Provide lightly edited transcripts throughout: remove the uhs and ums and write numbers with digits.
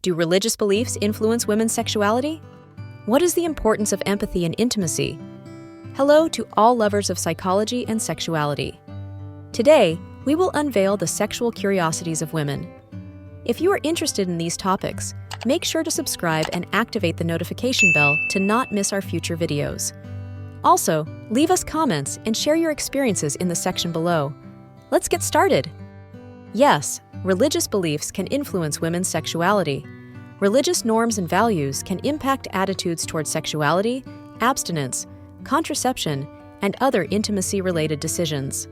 Do religious beliefs influence women's sexuality? What is the importance of empathy and intimacy? Hello to all lovers of psychology and sexuality. Today, we will unveil the sexual curiosities of women. If you are interested in these topics, make sure to subscribe and activate the notification bell to not miss our future videos. Also, leave us comments and share your experiences in the section below. Let's get started. Yes, religious beliefs can influence women's sexuality. Religious norms and values can impact attitudes toward sexuality, abstinence, contraception, and other intimacy-related decisions.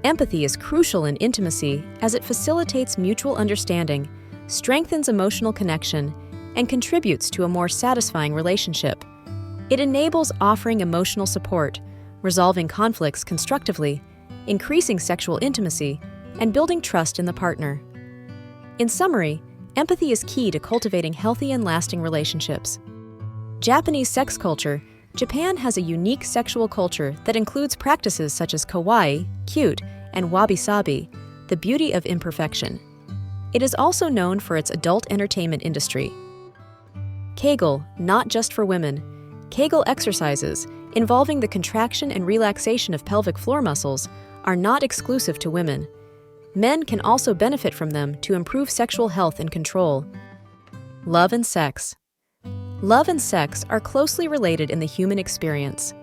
Empathy is crucial in intimacy as it facilitates mutual understanding, strengthens emotional connection, and contributes to a more satisfying relationship. It enables offering emotional support, resolving conflicts constructively, increasing sexual intimacy, and building trust in the partner. In summary, empathy is key to cultivating healthy and lasting relationships. Japanese sex culture. Japan has a unique sexual culture that includes practices such as kawaii, cute, and wabi-sabi, the beauty of imperfection. It is also known for its adult entertainment industry. Kegel, not just for women. Kegel exercises, involving the contraction and relaxation of pelvic floor muscles, are not exclusive to women. Men can also benefit from them to improve sexual health and control. Love and sex. Love and sex are closely related in the human experience.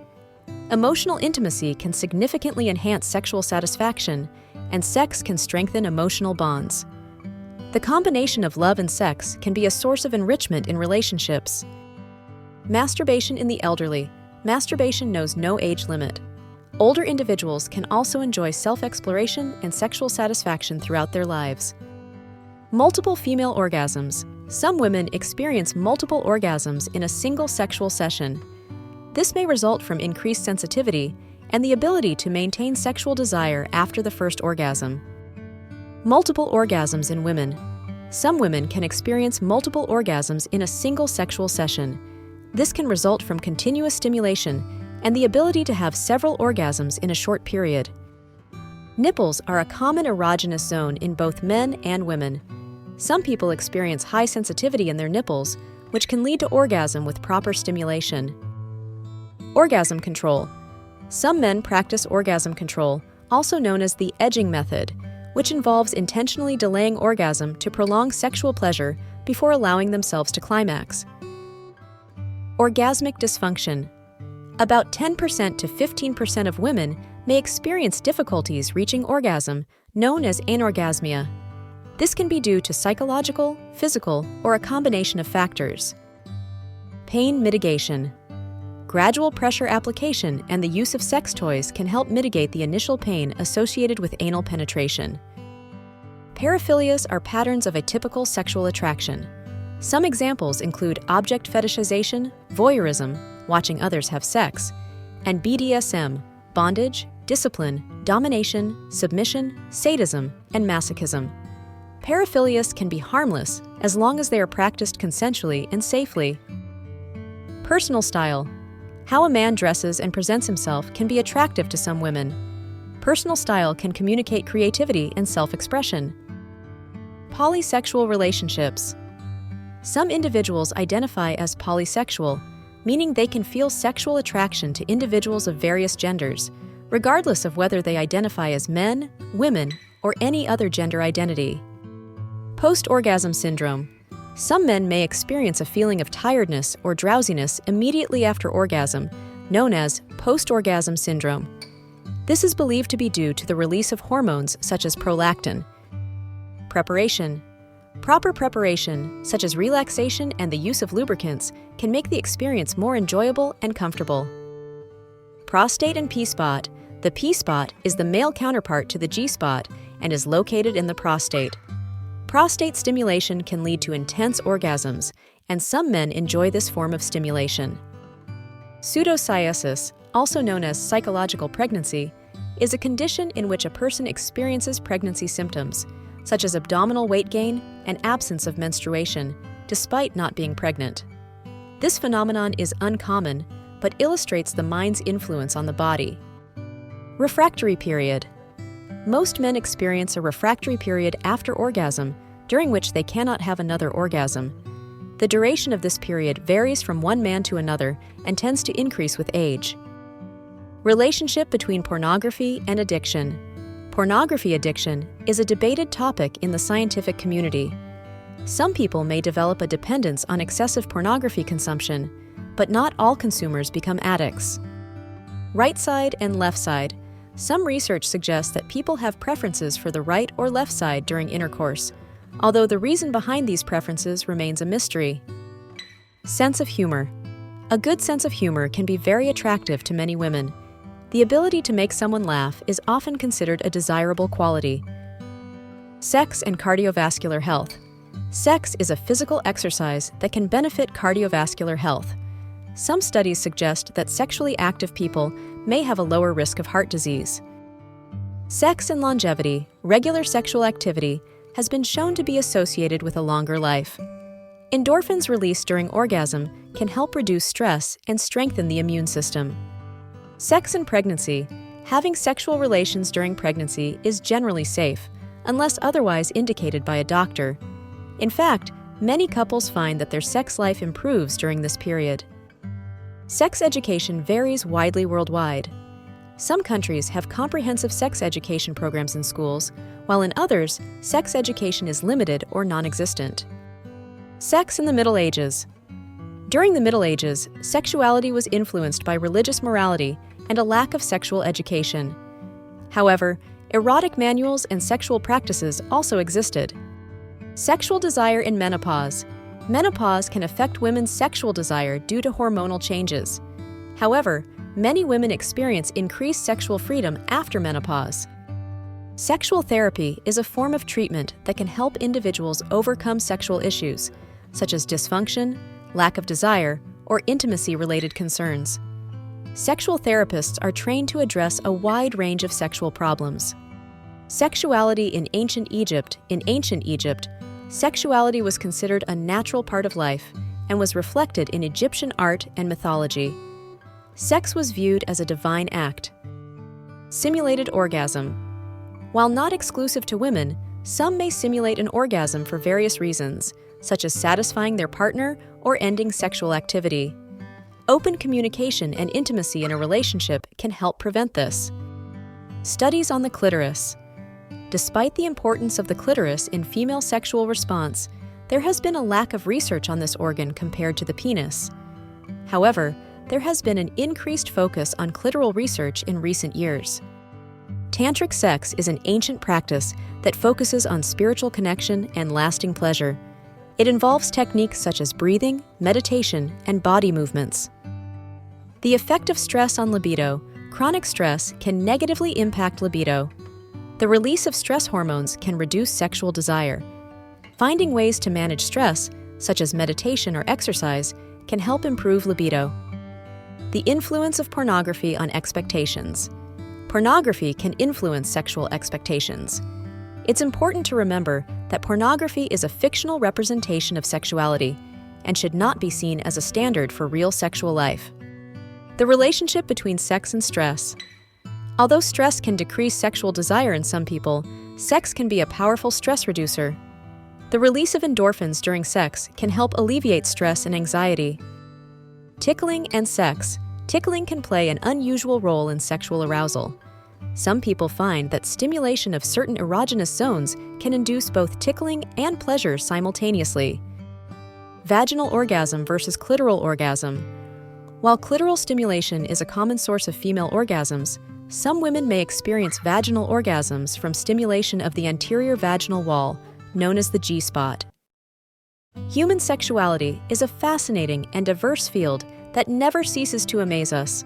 Emotional intimacy can significantly enhance sexual satisfaction, and sex can strengthen emotional bonds. The combination of love and sex can be a source of enrichment in relationships. Masturbation in the elderly. Masturbation knows no age limit. Older individuals can also enjoy self-exploration and sexual satisfaction throughout their lives. Multiple female orgasms. Some women experience multiple orgasms in a single sexual session. This may result from increased sensitivity and the ability to maintain sexual desire after the first orgasm. Multiple orgasms in women. Some women can experience multiple orgasms in a single sexual session. This can result from continuous stimulation and the ability to have several orgasms in a short period. Nipples are a common erogenous zone in both men and women. Some people experience high sensitivity in their nipples, which can lead to orgasm with proper stimulation. Orgasm control. Some men practice orgasm control, also known as the edging method, which involves intentionally delaying orgasm to prolong sexual pleasure before allowing themselves to climax. Orgasmic dysfunction. About 10% to 15% of women may experience difficulties reaching orgasm, known as anorgasmia. This can be due to psychological, physical, or a combination of factors. Pain mitigation. Gradual pressure application and the use of sex toys can help mitigate the initial pain associated with anal penetration. Paraphilias are patterns of a typical sexual attraction. Some examples include object fetishization, voyeurism, watching others have sex, and BDSM, bondage, discipline, domination, submission, sadism, and masochism. Paraphilias can be harmless as long as they are practiced consensually and safely. Personal style. How a man dresses and presents himself can be attractive to some women. Personal style can communicate creativity and self-expression. Polysexual relationships. Some individuals identify as polysexual, meaning they can feel sexual attraction to individuals of various genders, regardless of whether they identify as men, women, or any other gender identity. Post-orgasm syndrome. Some men may experience a feeling of tiredness or drowsiness immediately after orgasm, known as post-orgasm syndrome. This is believed to be due to the release of hormones such as prolactin. Preparation. Proper preparation, such as relaxation and the use of lubricants, can make the experience more enjoyable and comfortable. Prostate and P-spot. The P-spot is the male counterpart to the G-spot and is located in the prostate. Prostate stimulation can lead to intense orgasms, and some men enjoy this form of stimulation. Pseudocyesis, also known as psychological pregnancy, is a condition in which a person experiences pregnancy symptoms, such as abdominal weight gain and absence of menstruation, despite not being pregnant. This phenomenon is uncommon, but illustrates the mind's influence on the body. Refractory period. Most men experience a refractory period after orgasm, during which they cannot have another orgasm. The duration of this period varies from one man to another and tends to increase with age. Relationship between pornography and addiction. Pornography addiction is a debated topic in the scientific community. Some people may develop a dependence on excessive pornography consumption, but not all consumers become addicts. Right side and left side. Some research suggests that people have preferences for the right or left side during intercourse, although the reason behind these preferences remains a mystery. Sense of humor. A good sense of humor can be very attractive to many women. The ability to make someone laugh is often considered a desirable quality. Sex and cardiovascular health. Sex is a physical exercise that can benefit cardiovascular health. Some studies suggest that sexually active people may have a lower risk of heart disease. Sex and longevity. Regular sexual activity has been shown to be associated with a longer life. Endorphins released during orgasm can help reduce stress and strengthen the immune system. Sex and pregnancy. Having sexual relations during pregnancy is generally safe, unless otherwise indicated by a doctor. In fact, many couples find that their sex life improves during this period. Sex education varies widely worldwide. Some countries have comprehensive sex education programs in schools, while in others, sex education is limited or non-existent. Sex in the Middle Ages. During the Middle Ages, sexuality was influenced by religious morality and a lack of sexual education. However, erotic manuals and sexual practices also existed. Sexual desire in menopause. Menopause can affect women's sexual desire due to hormonal changes. However, many women experience increased sexual freedom after menopause. Sexual therapy is a form of treatment that can help individuals overcome sexual issues, such as dysfunction, lack of desire, or intimacy-related concerns. Sexual therapists are trained to address a wide range of sexual problems. Sexuality in ancient Egypt. In ancient Egypt, sexuality was considered a natural part of life and was reflected in Egyptian art and mythology. Sex was viewed as a divine act. Simulated orgasm. While not exclusive to women, some may simulate an orgasm for various reasons, such as satisfying their partner or ending sexual activity. Open communication and intimacy in a relationship can help prevent this. Studies on the clitoris. Despite the importance of the clitoris in female sexual response, there has been a lack of research on this organ compared to the penis. However, there has been an increased focus on clitoral research in recent years. Tantric sex is an ancient practice that focuses on spiritual connection and lasting pleasure. It involves techniques such as breathing, meditation, and body movements. The effect of stress on libido. Chronic stress can negatively impact libido. The release of stress hormones can reduce sexual desire. Finding ways to manage stress, such as meditation or exercise, can help improve libido. The influence of pornography on expectations. Pornography can influence sexual expectations. It's important to remember that pornography is a fictional representation of sexuality and should not be seen as a standard for real sexual life. The relationship between sex and stress. Although stress can decrease sexual desire in some people, sex can be a powerful stress reducer. The release of endorphins during sex can help alleviate stress and anxiety. Tickling and sex. Tickling can play an unusual role in sexual arousal. Some people find that stimulation of certain erogenous zones can induce both tickling and pleasure simultaneously. Vaginal orgasm versus clitoral orgasm. While clitoral stimulation is a common source of female orgasms, some women may experience vaginal orgasms from stimulation of the anterior vaginal wall, known as the G-spot. Human sexuality is a fascinating and diverse field that never ceases to amaze us.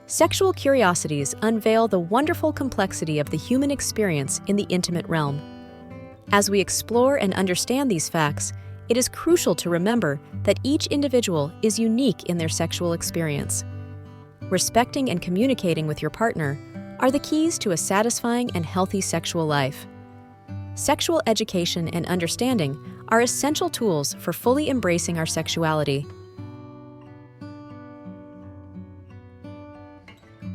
Sexual curiosities unveil the wonderful complexity of the human experience in the intimate realm. As we explore and understand these facts, it is crucial to remember that each individual is unique in their sexual experience. Respecting and communicating with your partner are the keys to a satisfying and healthy sexual life. Sexual education and understanding are essential tools for fully embracing our sexuality.